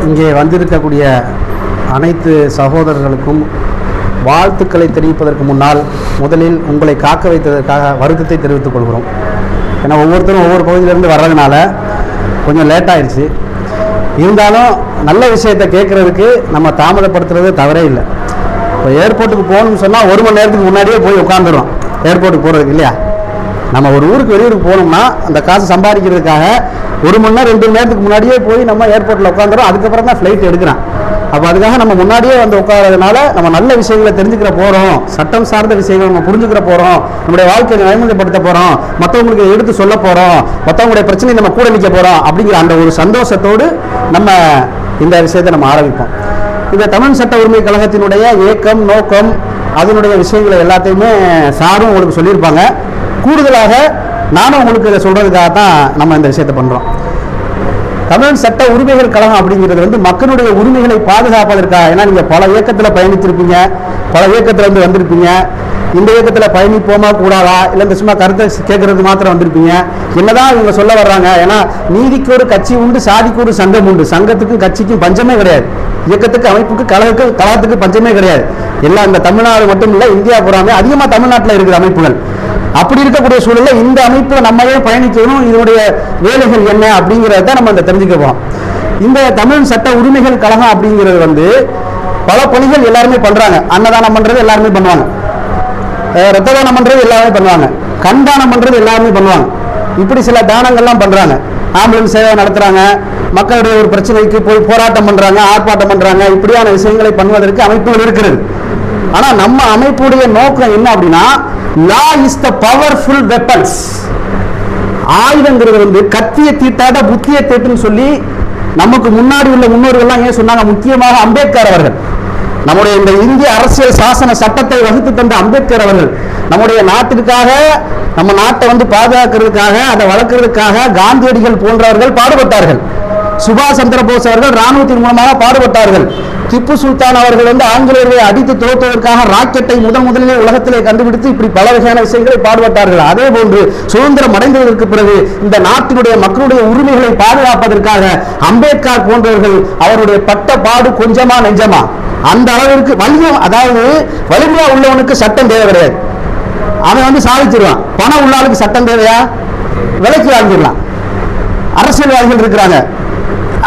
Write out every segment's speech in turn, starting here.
இங்கே வந்திருக்கக்கூடிய அனைத்து சகோதரர்களுக்கும் வாழ்த்துக்களை தெரிவிப்பதற்கு முன்னால் முதலில் உங்களை காக்க வைத்ததற்காக வருத்தத்தை தெரிவித்துக் கொள்கிறோம். ஏன்னா ஒவ்வொருத்தரும் ஒவ்வொரு பகுதியிலேருந்து வர்றதுனால கொஞ்சம் லேட் ஆயிடுச்சு. இருந்தாலும் நல்ல விஷயத்தை கேட்குறதுக்கு நம்ம தாமதப்படுத்துறது தவறே இல்லை. இப்போ ஏர்போர்ட்டுக்கு போகணும்னு சொன்னால் 1 மணி நேரத்துக்கு முன்னாடியே போய் உட்காந்துடும் ஏர்போர்ட்டுக்கு போகிறதுக்கு இல்லையா. நம்ம ஒரு ஊருக்கு வெளியூருக்கு போகணும்னா அந்த காசு சம்பாதிக்கிறதுக்காக 1 மணி நேரம் 2 மணி நேரத்துக்கு முன்னாடியே போய் நம்ம ஏர்போர்ட்டில் உட்காந்துடும். அதுக்கப்புறம் தான் ஃப்ளைட் எடுக்கிறான். அப்போ அதுக்காக நம்ம முன்னாடியே வந்து உட்காரதுனால நம்ம நல்ல விஷயங்களை தெரிஞ்சுக்கிற போகிறோம், சட்டம் சார்ந்த விஷயங்கள் நம்ம புரிஞ்சுக்கிற போகிறோம், நம்முடைய வாழ்க்கையை நடைமுறைப்படுத்த போகிறோம், மற்றவங்களுக்கு எடுத்து சொல்ல போகிறோம், மற்றவங்களுடைய பிரச்சனையை நம்ம கூட நிற்க போகிறோம் அப்படிங்கிற அந்த ஒரு சந்தோஷத்தோடு நம்ம இந்த விஷயத்தை நம்ம ஆரம்பிப்போம். இந்த தமிழ் சட்ட உரிமை கழகத்தினுடைய ஏக்கம் நோக்கம் அதனுடைய விஷயங்களை எல்லாத்தையுமே சாரும் உங்களுக்கு சொல்லியிருப்பாங்க. கூடுதலாக நானும் உங்களுக்கு இதை சொல்கிறதுக்காக தான் நம்ம இந்த விஷயத்தை பண்ணுறோம். தமிழ் சட்ட உரிமைகள் கழகம் அப்படிங்கிறது வந்து மக்களுடைய உரிமைகளை பாதுகாப்பதற்காக. ஏன்னா நீங்கள் பல இயக்கத்தில் பயணித்திருப்பீங்க, பல இயக்கத்தில் வந்திருப்பீங்க. இந்த இயக்கத்தில் பயணிப்போமா கூடாதா, இல்லை இந்த சும்மா கருத்தை கேட்கறது மாத்திரம் வந்திருப்பீங்க. என்னதான் இவங்க சொல்ல வர்றாங்க, ஏன்னா நீதிக்கு ஒரு கட்சி உண்டு, சாதிக்கு ஒரு சங்கம் உண்டு. சங்கத்துக்கும் கட்சிக்கும் பஞ்சமே கிடையாது, இயக்கத்துக்கு அமைப்புக்கு கழகத்துக்கு பஞ்சமே கிடையாது. எல்லாம் இந்த தமிழ்நாடு மட்டும் இல்லை, இந்தியா பூராமே அதிகமாக தமிழ்நாட்டில் இருக்கிற அமைப்புகள். அப்படி இருக்கக்கூடிய சூழலில் இந்த அமைப்பில் நம்மளே பயணிக்கணும், இதனுடைய வேலைகள் என்ன அப்படிங்கிறத நம்ம இந்த தெரிஞ்சுக்க போகிறோம். இந்த தமிழ் சட்ட உரிமைகள் கழகம் அப்படிங்கிறது வந்து பல பணிகள் எல்லாருமே பண்ணுறாங்க. அன்னதானம் பண்ணுறது எல்லாருமே பண்ணுவாங்க, ரத்த தானம் பண்ணுறது எல்லாருமே பண்ணுவாங்க, கண் தானம் பண்ணுறது எல்லாருமே பண்ணுவாங்க. இப்படி சில தானங்கள்லாம் பண்ணுறாங்க. ஆம்புலன்ஸ் சேவை நடத்துகிறாங்க, மக்களுடைய ஒரு பிரச்சனைக்கு போய் போராட்டம் பண்ணுறாங்க, ஆர்ப்பாட்டம் பண்ணுறாங்க. இப்படியான விஷயங்களை பண்ணுவதற்கு அமைப்புகள் இருக்கிறது. ஆனால் நம்ம அமைப்புடைய நோக்கம் என்ன அப்படின்னா, law is the powerful weapons. ஆயுதங்கிறது வந்து கத்தியை தீட்டாத புத்தியை தீட்டுன்னு சொல்லி நமக்கு முன்னாடி உள்ள முன்னோர்கள்லாம் ஏன் சொன்னாங்க? முக்கியமாக அம்பேத்கர் அவர்கள், நம்முடைய இந்த இந்திய அரசியல் சாசன சட்டத்தை வகுத்து தந்த அம்பேத்கர் அவர்கள் நம்முடைய நாட்டிற்காக, நம்ம நாட்டை வந்து பாதுகாக்கிறதுக்காக, அதை வளர்க்கறதுக்காக காந்தியடிகள் போன்றவர்கள் பாடுபட்டார்கள். சுபாஷ் சந்திர போஸ் அவர்கள் ராணுவத்தின் மூலமாக பாடுபட்டார்கள். திப்பு சுல்தான் அவர்கள் வந்து ஆங்கிலேயர்களை அடித்து துரத்துவதற்காக ராக்கெட்டை முதலிலே உலகத்திலே கண்டுபிடித்து இப்படி பல வகையான விஷயங்களை பாடுபட்டார்கள். அதே போன்று சுதந்திரம் அடைந்ததற்கு பிறகு இந்த நாட்டினுடைய மக்களுடைய உரிமைகளை பாதுகாப்பதற்காக அம்பேத்கர் போன்றவர்கள் அவருடைய பட்ட பாடு கொஞ்சமா நெஞ்சமா அந்த அளவிற்கு வலிமை, அதாவது வலிமையா உள்ளவனுக்கு சட்டம் தேவை கிடையாது, அவன் வந்து சாதிச்சிருவான். பணம் உள்ளாளுக்கு சட்டம் தேவையா? விலைக்கு வாங்கிடலாம். அரசியல்வாதிகள் இருக்கிறாங்க,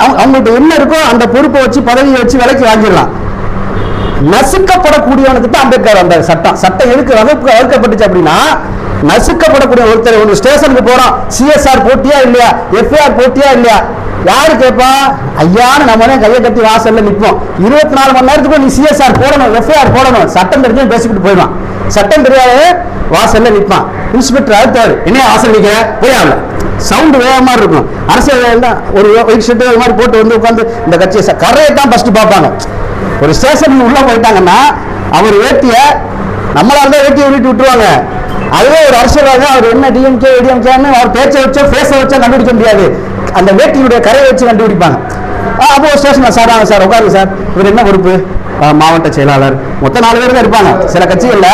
அவங்கள்ட்ட என்ன இருக்கோ அந்த பொறுப்பை வச்சு பதவியை வச்சு விலைக்கு வாங்கிடலாம். நசுக்கப்படக்கூடியவனுக்கு தான் அம்பேத்கர் அந்த சட்டம் எதுக்கு வகுக்கப்பட்டுச்சு அப்படின்னா, நசுக்கப்படக்கூடிய ஒருத்தர் ஒரு ஸ்டேஷனுக்கு போறோம், சிஎஸ்ஆர் போட்டியா இல்லையா, எஃப்ஐஆர் போட்டியா இல்லையா, யாரு கேட்பா? ஐயான்னு நம்மளே கையை கட்டி வாசல்ல நிற்போம். 24 மணி நேரத்துக்கு நீ சிஎஸ்ஆர் போடணும், எஃப்ஐஆர் போடணும். சட்டம் தெரிஞ்சு பேசிக்கிட்டு போயிடுவான். சட்டம் தெரியாத வாசல்ல நிற்பான். இன்ஸ்பெக்டர் அழுத்தாரு, என்ன வாசல் நிற்க போயாவில் சவுண்டு வேகமா இருக்கும். அரசியல் தான் ஒரு ஒயிட் ஷர்ட் அது மாதிரி போட்டு வந்து உட்காந்து இந்த கட்சியை கரையை தான் ஃபர்ஸ்ட் பார்ப்பாங்க. ஒரு ஸ்டேஷன் உள்ள போயிட்டாங்கன்னா அவர் வேட்டிய நம்மளால தான் வேட்டியை உருட்டி விட்டுருவாங்க. அதுவே ஒரு அரசியல்வாதி அவர் என்ன டிஎம்கே ஏடிஎம்கேன்னு அவர் பேச்சை வச்சோ பேச வச்சோ கண்டுபிடிக்க முடியாது, அந்த வேட்டியுடைய கரையை வச்சு கண்டுபிடிப்பாங்க. அப்போ ஸ்டேஷன்ல சார் வாங்க சார் உட்காருங்க சார், இவர் என்ன பொறுப்பு? மாவட்ட செயலாளர். மொத்தம் 4 பேர் தான் இருப்பாங்க. சில கட்சிகள்ல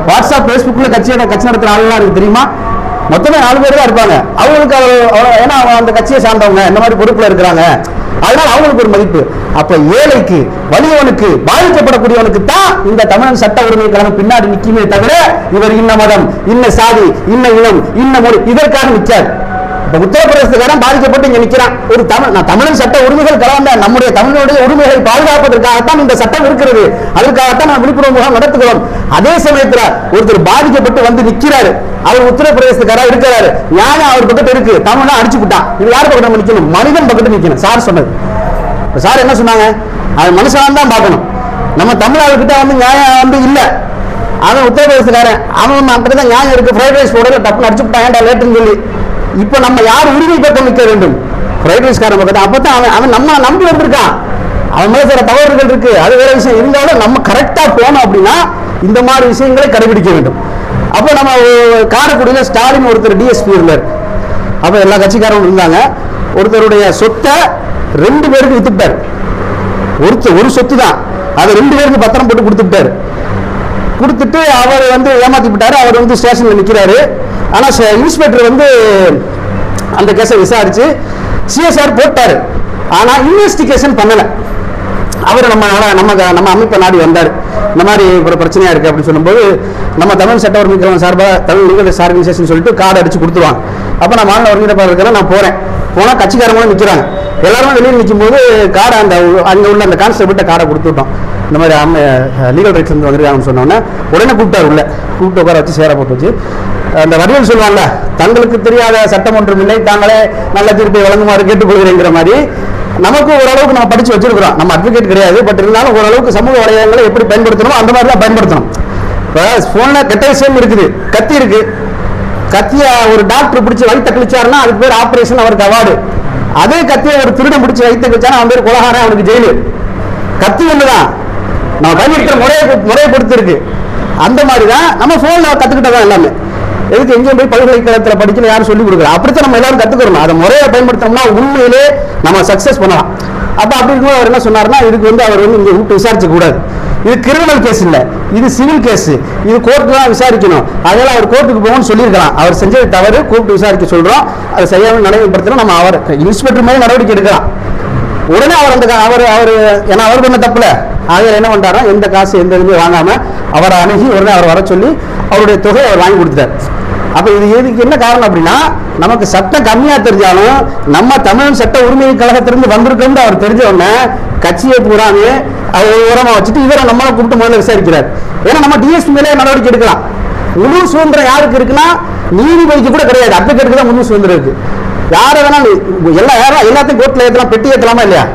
வாட்ஸ்அப் பேஸ்புக்ல கட்சி நடத்துற ஆளுலாம் இருக்கு தெரியுமா? மொத்தமே 4 பேர் தான் இருப்பாங்க. அவங்களுக்கு ஏன்னா அந்த கட்சியை சார்ந்தவங்க இந்த மாதிரி பொறுப்புல இருக்கிறாங்க, அதனால அவங்களுக்கு ஒரு மதிப்பு. அப்ப ஏழைக்கு, வலியவனுக்கு, பாதிக்கப்படக்கூடியவனுக்கு தான் இந்த தமிழ் சட்ட உரிமை கழகம் பின்னாடி நிக்குமே தவிர இவர் இன்ன மதம், இன்ன சாதி, இன்ன இனம், இன்ன மொழி இதற்காக நிற்காது. உத்தரப்பிரதேசத்துக்காரன் பாதிக்கப்பட்டு இங்க நிக்கிறான். ஒரு தமிழ் சட்ட உரிமைகள் கலந்த நம்முடைய தமிழனுடைய உரிமைகளை பாதுகாப்பதற்காகத்தான் இந்த சட்டம் இருக்கிறது. அதற்காகத்தான் நான் விழிப்புணர்வு முகாம் நடத்துகிறோம். அதே சமயத்துல ஒருத்தர் பாதிக்கப்பட்டு வந்து நிக்கிறாரு, அவர் உத்தரப்பிரதேசத்துக்காரா இருக்கிறாரு, நியாயம் அவர் பக்கத்து இருக்கு, தமிழா அடிச்சு விட்டான். இது யார் பக்கத்துல நிக்கணும்? மனிதன் பக்கத்து நிக்கணும். சார் சொன்னது. சார் என்ன சொன்னாங்க? அது மனுஷன் தான் பார்க்கணும். நம்ம தமிழ்நாடு கிட்ட வந்து நியாயம் வந்து இல்ல, அவன் உத்தரப்பிரதேசக்காரன், அவன் அப்படிதான் நியாயம் இருக்கு. ஃப்ரைட் ரைஸ் போடல டப்புன்னு அடிச்சு விட்டான் லேட்டுன்னு சொல்லி. இப்ப நம்ம யார் உரிமை பக்கம் நிற்க வேண்டும்? ஃப்ரைட் ரைஸ்காரன் பக்கத்தான். அப்பதான் அவன் நம்ம நம்பி வந்திருக்கான், அவன் மேல சில தவறுகள் இருக்கு, அது வேற விஷயம். இருந்தாலும் நம்ம கரெக்டா போனோம் அப்படின்னா இந்த மாதிரி விஷயங்களை கடைபிடிக்க வேண்டும். அப்போ நம்ம காரைக்குடியில ஸ்டாலின் ஒருத்தர் டிஎஸ்பி இருந்தார். அப்ப எல்லா கட்சிக்காரங்களும் இருந்தாங்க. ஒருத்தருடைய சொத்தை 2 பேருக்கு வித்துட்டார். ஒரு சொத்து தான், அதை 2 பேருக்கு பத்திரம் போட்டு கொடுத்துட்டாரு. கொடுத்துட்டு அவர் வந்து ஏமாத்தி விட்டாரு. அவர் வந்து ஸ்டேஷன்ல நிக்கிறாரு. ஆனா இன்ஸ்பெக்டர் வந்து அந்த கேஸை விசாரிச்சு சிஎஸ்ஆர் போட்டாரு. ஆனால் இன்வெஸ்டிகேஷன் பண்ணலை. அவர் நம்ம அமைப்பை நாடி வந்தார். இந்த மாதிரி ஒரு பிரச்சனையா இருக்கு அப்படின்னு சொல்லும்போது நம்ம தமிழ் சட்ட உரிமைகள் சார்பாக தமிழ் லீகல் ஆர்கனைசேஷன் சொல்லிட்டு கார்டு அடிச்சு கொடுத்துருவாங்க. அப்போ நான் மாநில ஒருங்கிணைப்பாளர் இருக்கிறேன், நான் போனால் கட்சிக்காரங்களும் நிற்கிறாங்க. எல்லாருமே வெளியில் நிற்கும் போது கார்டை அங்கே உள்ள அந்த கான்ஸ்டபிள்கிட்ட கார்டை கொடுத்துட்டோம். இந்த மாதிரி லீகல் ரைட்ஸ் வந்து வந்துருக்காங்கன்னு சொன்னோன்னே உடனே கூப்பிட்டு உட்கார வச்சு சேர போட்டு வச்சு அந்த வடிவல் சொல்லுவாங்கல்ல, தங்களுக்கு தெரியாத சட்டம் ஒன்றும் இல்லை, தாங்களே நல்ல தீர்ப்பை வழங்குமாறு கேட்டுக்கொள்கிறேங்கிற மாதிரி நமக்கு ஓரளவுக்கு நம்ம படிச்சு வச்சிருக்கிறோம். நம்ம அட்வொகேட் கிடையாது, பட் இருந்தாலும் ஓரளவுக்கு சமூக வலைதளங்களை எப்படி பயன்படுத்தணும் அந்த மாதிரி தான் பயன்படுத்தணும். இப்போ ஃபோனில் கெட்ட விஷயம் இருக்குது, கத்தி இருக்கு, கத்தியை ஒரு டாக்டர் பிடிச்சி வயிற்ற கிழிச்சாருன்னா அதுக்கு பேர் ஆப்ரேஷன், அவருக்கு அவார்டு. அதே கத்தியை ஒரு திருடம் பிடிச்சி வயிற்ற கிழிச்சானா அவன் பேர் கொலகாரன், அவனுக்கு ஜெயிலு. கத்தி ஒண்ணுதான், நம்ம பயன்படுத்துற முறையை பொறுத்து இருக்கு. அந்த மாதிரி தான் நம்ம ஃபோனில் கற்றுக்கிட்டதான் எல்லாமே. எதுக்கு எங்கேயும் போய் பல்கலைக்கழகத்தில் படிக்கணும் யாரும் சொல்லிக் கொடுக்குறோம், அப்படித்தான் நம்ம எல்லாரும் கற்றுக்கிறோம். அதை முறையை பயன்படுத்தோம்னா உண்மையிலே நம்ம சக்ஸஸ் பண்ணலாம். அப்போ அப்படி இருக்கும்போது அவர் என்ன சொன்னார்னா, இதுக்கு வந்து அவர் வந்து இங்கே கூப்பிட்டு விசாரிக்க கூடாது, இது கிரிமினல் கேஸ் இல்லை, இது சிவில் கேஸ், இது கோர்ட்டு தான் விசாரிக்கணும், அதனால அவர் கோர்ட்டுக்கு போகணும்னு சொல்லியிருக்கலாம். அவர் செஞ்சது தவறு, கூப்பிட்டு விசாரிக்க சொல்கிறோம், அதை செய்யாமல் நடைமுறைப்படுத்தணும். நம்ம அவர் இன்ஸ்பெக்டர் மேலே நடவடிக்கை எடுக்கலாம். உடனே அவர் ஏன்னா அவர் பண்ண தப்புல ஆகையால் என்ன பண்ணுறாருன்னா, எந்த காசு எந்த இதுவுமே வாங்காமல் அவரை அணுகி உடனே அவர் வர சொல்லி அவருடைய தொகையை அவர் வாங்கி கொடுத்தார். அப்போ இதுக்கு என்ன காரணம் அப்படின்னா, நமக்கு சட்டம் கம்மியாக தெரிஞ்சாலும் நம்ம தமிழ் சட்ட உரிமை கழகத்திலிருந்து வந்திருக்கோம்னு அவர் தெரிஞ்ச உடனே கட்சியை பூராமே அவர் உரமாக வச்சுட்டு இவரை நம்மளை கூப்பிட்டு முதல்ல விசாரிக்கிறார். ஏன்னா நம்ம டிஎஸ்பி மேலே நடவடிக்கை எடுக்கலாம். முழு சுதந்திரம் யாருக்கு இருக்குன்னா நீதிபதிக்கு கூட கிடையாது, அட்வொகேட்டுக்கு தான் முழு சுதந்திரம் இருக்கு. யாரை வேணாலும் எல்லாத்தையும் கோர்ட்டில் ஏற்றலாம், பெட்டி ஏற்றலாமா இல்லையா?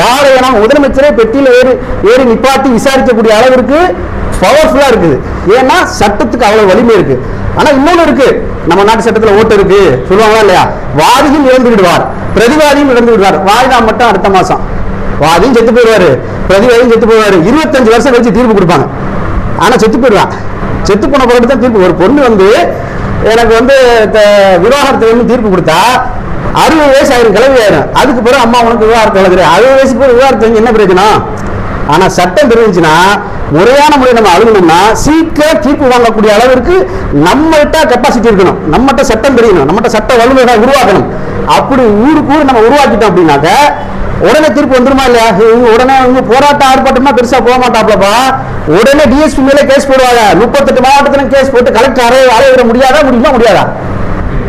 யாரை வேணாலும் முதலமைச்சரே பெட்டியில் ஏறி நிப்பாட்டி விசாரிக்கக்கூடிய அளவிற்கு பவர்ஃபுல்லாக இருக்குது. ஏன்னா சட்டத்துக்கு அவ்வளவு வலிமை இருக்கு. ஆனா இன்னொன்று இருக்கு, நம்ம நாட்டு சட்டத்தில் ஓட்டு இருக்கு சொல்லுவாங்களா இல்லையா? வாதியும் இழந்து விடுவார், பிரதிவாதியும் இழந்து விடுவார். வாய்தா மட்டும் அடுத்த மாசம், வாதியும் செத்து போயிடுவாரு, பிரதிவாதியும் செத்து போயிடுவாரு. 25 வருஷம் கழிச்சு தீர்ப்பு கொடுப்பாங்க. ஆனா செத்து போயிடுவான். செத்து போன பிறகு தான் தீர்ப்பு. ஒரு பொண்ணு வந்து எனக்கு வந்து விவாகரத்து வந்து தீர்ப்பு கொடுத்தா 60 வயசு ஆயிரம், கிளவி ஆயிரும். அதுக்கு பிறகு அம்மா உனக்கு விவாகரத்து வளர்க்குறேன், 60 வயசுக்கு பிறகு விவாகரத்து என்ன பிரயோஜனம்? ஆனா சட்டம் தெரிஞ்சுன்னா முறையான முறையில் நம்ம அணுகணும்னா சீக்கிரம் தீர்ப்பு வாங்கக்கூடிய அளவிற்கு நம்மகிட்ட கெப்பாசிட்டி இருக்கணும், நம்மகிட்ட சட்டம் தெரியணும், நம்மகிட்ட சட்ட வல்லுநரை உருவாக்கணும். அப்படி ஊருக்கு நம்ம உருவாக்கிட்டோம் அப்படின்னாக்க உடனே தீர்ப்பு வந்துருமா இல்லையா? உடனே போராட்டம் ஆர்ப்பாட்டம்னா பெருசா போக மாட்டாப்லப்பா. உடனே டிஎஸ்பி மேலே கேஸ் போடுவாங்க. 38 மாவட்டத்திலும் கேஸ் போட்டு கலெக்டர் அலையிட முடியாதா? முடியுமா?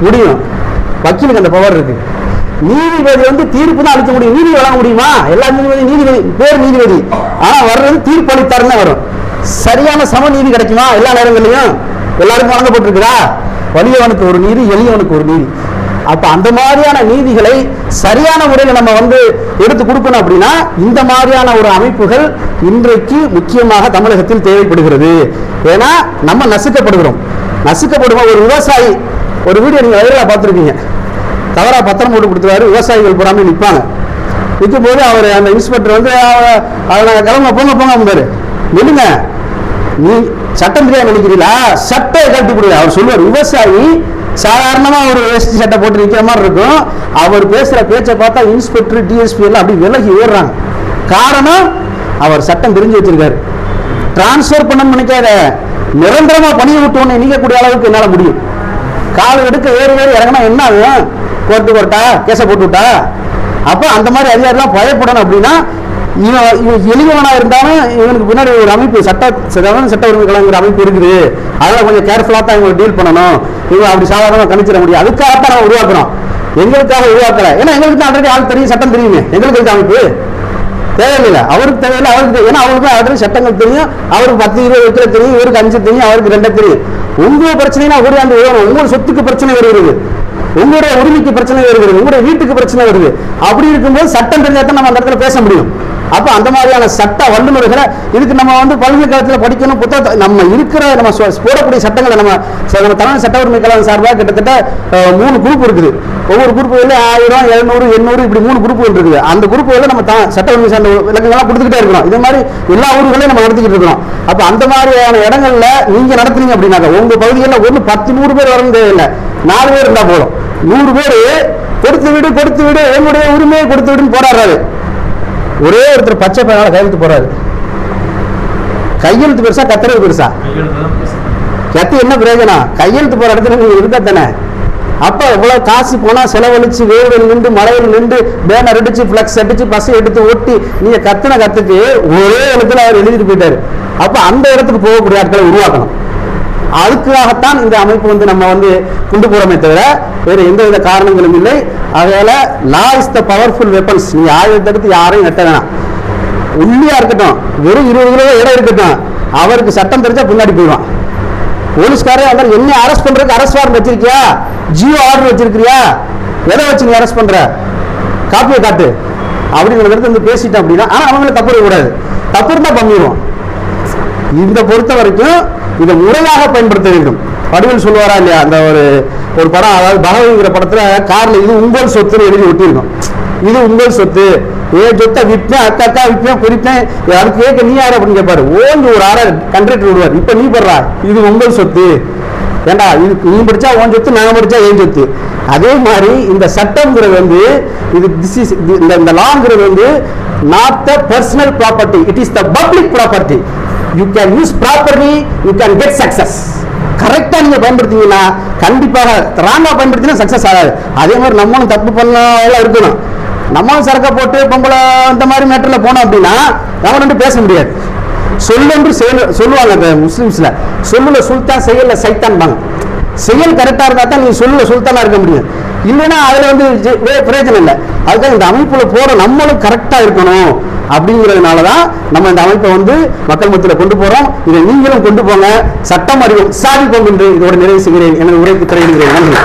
முடியும். வக்கீலுக்கு அந்த பவர் இருக்கு. நீதிபதி வந்து தீர்ப்பு தான் அளிக்க முடியும், நீதி வழங்க முடியுமா? எல்லா நீதிபதி பேர் நீதிபதி, ஆனா வர்றது தீர்ப்பு அளித்தாருன்னு வரும். சரியான சம நீதி கிடைக்குமா எல்லா நேரங்களையும்? எல்லாருக்கும் வழங்கப்பட்டிருக்குதா? வலியவனுக்கு ஒரு நீதி, எளியவனுக்கு ஒரு நீதி. அப்ப அந்த மாதிரியான நீதிகளை சரியான முறையில் நம்ம வந்து எடுத்து கொடுக்கணும். அப்படின்னா இந்த மாதிரியான ஒரு அமைப்புகள் இன்றைக்கு முக்கியமாக தமிழகத்தில் தேவைப்படுகிறது. ஏன்னா நம்ம நசுக்கப்படுகிறோம். ஒரு விவசாயி, ஒரு வீடியோ நீங்க வைரலா பார்த்துருக்கீங்க, தவறா பத்திரம் போட்டு கொடுத்துருவாரு, விவசாயிகள் போடாம நிற்பாங்க. நிற்கும் போது அவர் அந்த இன்ஸ்பெக்டர் வந்து கிளம்ப போங்க இருந்தாரு, நில்லுங்க, நீ சட்டம் தெரியாது நினைக்கிறீங்களா, சட்டையை கட்டி கொடுங்க. அவர் சொல்லுவார், விவசாயி சாதாரணமா ஒரு வேஷ்டி சட்டை போட்டு நிற்கிற மாதிரி இருக்கும். அவர் பேசுற பேச்சை பார்த்தா இன்ஸ்பெக்டர் டிஎஸ்பி எல்லாம் அப்படி விலகி ஏறுறாங்க. காரணம், அவர் சட்டம் தெரிஞ்சு வச்சிருக்காரு. டிரான்ஸ்பர் பண்ண நினைக்காத, நிரந்தரமா பணியை விட்டு ஒன்று நீக்கக்கூடிய அளவுக்கு என்னால முடியும். கால் எடுக்க ஏறி இறங்கினா என்ன ஆகும்? கோர்ட்டா கேஸை போட்டு விட்டா. அப்ப அந்த மாதிரி அதிகாரிலாம் பயப்படணும். அப்படின்னா இவன் எளியவனா இருந்தாலும் இவனுக்கு பின்னாடி ஒரு அமைப்பு, சட்ட உரிமை கழகங்கிற அமைப்பு இருக்குது. அதனால கொஞ்சம் கேர்ஃபுல்லா தான் இவங்க டீல் பண்ணணும். இவங்க அப்படி சாதாரணமாக கணிச்சிட முடியும். அதுக்காகத்தான் நம்ம உருவாக்குறோம், எங்களுக்காக உருவாக்கல. ஏன்னா எங்களுக்கு தான் ஆல்ரெடி ஆள் தெரியும், சட்டம் தெரியுமே. எங்களுக்கு இந்த அமைப்பு தேவையில்லை, அவருக்கு தேவையில்லை. அவருக்கு ஏன்னா அவருக்கு ஆல்ரெடி சட்டங்கள் தெரியும். அவருக்கு 10-20 வைக்கிற தெரியும், இவருக்கு 5 தெரியும், அவருக்கு 2 தெரியும். உங்க பிரச்சனைனா ஓடியாந்து வரும். உங்க சொத்துக்கு பிரச்சனை வருகிறது, உங்களுடைய உரிமைக்கு பிரச்சனை வருகிறது, உங்களுடைய வீட்டுக்கு பிரச்சனை வருது. அப்படி இருக்கும்போது சட்டம் தெரிஞ்சாதான் நம்ம அந்த இடத்துல பேச முடியும். அப்ப அந்த மாதிரியான சட்ட வல்லுநர்களை இதுக்கு நம்ம வந்து பல்கலைக்கழகத்தில் படிக்கணும். புத்தகத்தை நம்ம இருக்கிற நம்ம போடக்கூடிய சட்டங்களை நம்ம தமிழ் சட்ட உரிமை கழகம் சார்பாக கிட்டத்தட்ட 3 குரூப் இருக்குது. ஒவ்வொரு குரூப்புகளில் 1000, 700, 800 இப்படி 3 குரூப்புகள் இருக்குது. அந்த குரூப்புகளில் நம்ம சட்ட உரிமை சார்ந்த விளக்கங்கள்லாம் கொடுத்துக்கிட்டே இருக்கிறோம். இது மாதிரி எல்லா ஊர்களையும் நம்ம நடத்திக்கிட்டு இருக்கிறோம். அப்ப அந்த மாதிரியான இடங்கள்ல நீங்க நடத்துனீங்க அப்படின்னாக்க உங்க பகுதிகளில் 10-100 பேர் வரணும் தேவையில்லை, 4 பேர் இருந்தா போதும். 100 பேர் கொடுத்து விடு என்னுடைய உரிமையை கொடுத்து விடுன்னு போராடுறாரு. ஒரே ஒருத்தர் பச்சை பையனால கையெழுத்து போறாரு. கையெழுத்து பெருசா கத்துறது பெருசா? கத்து என்ன பிரயோஜனம்? கையெழுத்து போற இடத்துல நீங்க இருந்தா தானே. அப்போ எவ்வளோ காசு போனால் செலவழிச்சு வேவில் நின்று மழையில் நின்று பேனர் அடிச்சு ஃப்ளக்ஸ் அடிச்சு பஸ் எடுத்து ஒட்டி நீங்கள் கத்துன கத்துக்கு ஒரே இடத்துல அவர் எழுதிட்டு போயிட்டாரு. அப்போ அந்த இடத்துக்கு போகக்கூடிய ஆட்களை உருவாக்கணும். அதுக்காகத்தான் இந்த அமைப்பு வந்து நம்ம வந்து கொண்டு போறோமே தவிர வேறு எந்தவித காரணங்களும் இல்லை. அதனால லா இஸ் த பவர்ஃபுல் வெப்பன்ஸ். நீ ஆயுதத்தை எடுத்து யாரையும் நட்ட வேணாம். உள்ளியா இருக்கட்டும், வெறும் 20 கிலோ இடம் இருக்கட்டும், அவருக்கு சட்டம் தெரிஞ்சா பின்னாடி போயிடுவான். போலீஸ்காரே வந்து என்ன அரெஸ்ட் பண்றதுக்கு அரெஸ்ட் வாரண்ட் வச்சிருக்கியா, ஜியோ ஆர்டர் வச்சிருக்கியா, எதை வச்சு நீ அரெஸ்ட் பண்ற, காப்பியை காட்டு அப்படிங்கிறது வந்து பேசிட்டேன் அப்படின்னா. ஆனா அவங்களுக்கு தப்பு கூடாது, தப்பு இருந்தா பண்ணிடுவோம். இந்த பொறுத்த வரைக்கும் இதை முறையாக பயன்படுத்த வேண்டும். வடிவில் சொல்லுவாரா இல்லையா, அந்த ஒரு படம், அதாவது பகவதிங்கிற படத்துல கார்ல இது உங்கள் சொத்துன்னு எழுதி ஒட்டியிருக்கும். இது உங்கள் சொத்து, ஏன் சொத்தை விற்பேன், அக்கா விற்பேன், குறிப்பேன், அதுக்கு கேட்க நீ யாரு அப்படின்னு கேட்பாரு. ஓஞ்சு ஒரு ஆற கண்ட்ராக்டர் விடுவார். இப்ப நீ படுறா, இது உங்கள் சொத்து, ஏண்டா இது நீ படிச்சா உன் சொத்து, நான் படிச்சா ஏன் சொத்து. அதே மாதிரி இந்த சட்டம்ங்கிறது வந்து இந்த லாங்கிறது வந்து not the personal property, it is the public property. You can use properly, you can get success. கரெக்டா நீங்க பயன்படுத்தீங்கன்னா கண்டிப்பாக, ராங்கா பயன்படுத்தினா சக்சஸ் ஆகாது. அதே மாதிரி நம்மளும் தப்பு பண்ணலாம் இருக்கணும். நம்மளும் சரக்க போட்டு பொம்பளை இந்த மாதிரி மேட்டர்ல போனோம் அப்படின்னா நம்ம வந்து பேச முடியாது. சொல்லு சொல்லுவாங்க முஸ்லிம்ஸ்ல, சொல்லுல சுல்தான் செயல்ல சைத்தான் பாங்க. செயல் கரெக்டா இருந்தா தான் நீங்க சொல்லுல சுல்தானா இருக்க முடியும். இல்லைன்னா அதுல வந்து பிரயோஜனம் இல்லை. அதுக்காக இந்த அமைப்புல போற நம்மளும் கரெக்டா இருக்கணும். அப்படிங்கிறதுனாலதான் நம்ம இந்த அமைப்பை வந்து மக்கள் மத்தியில் கொண்டு போறோம். இதை நீங்களும் கொண்டு போங்க. சட்டம் அறிவும் சாதிப்போம் என்று இதோட நிறைவு செய்கிறேன். எனது உரைக்கு திரையிடுகிறேன். நன்றி.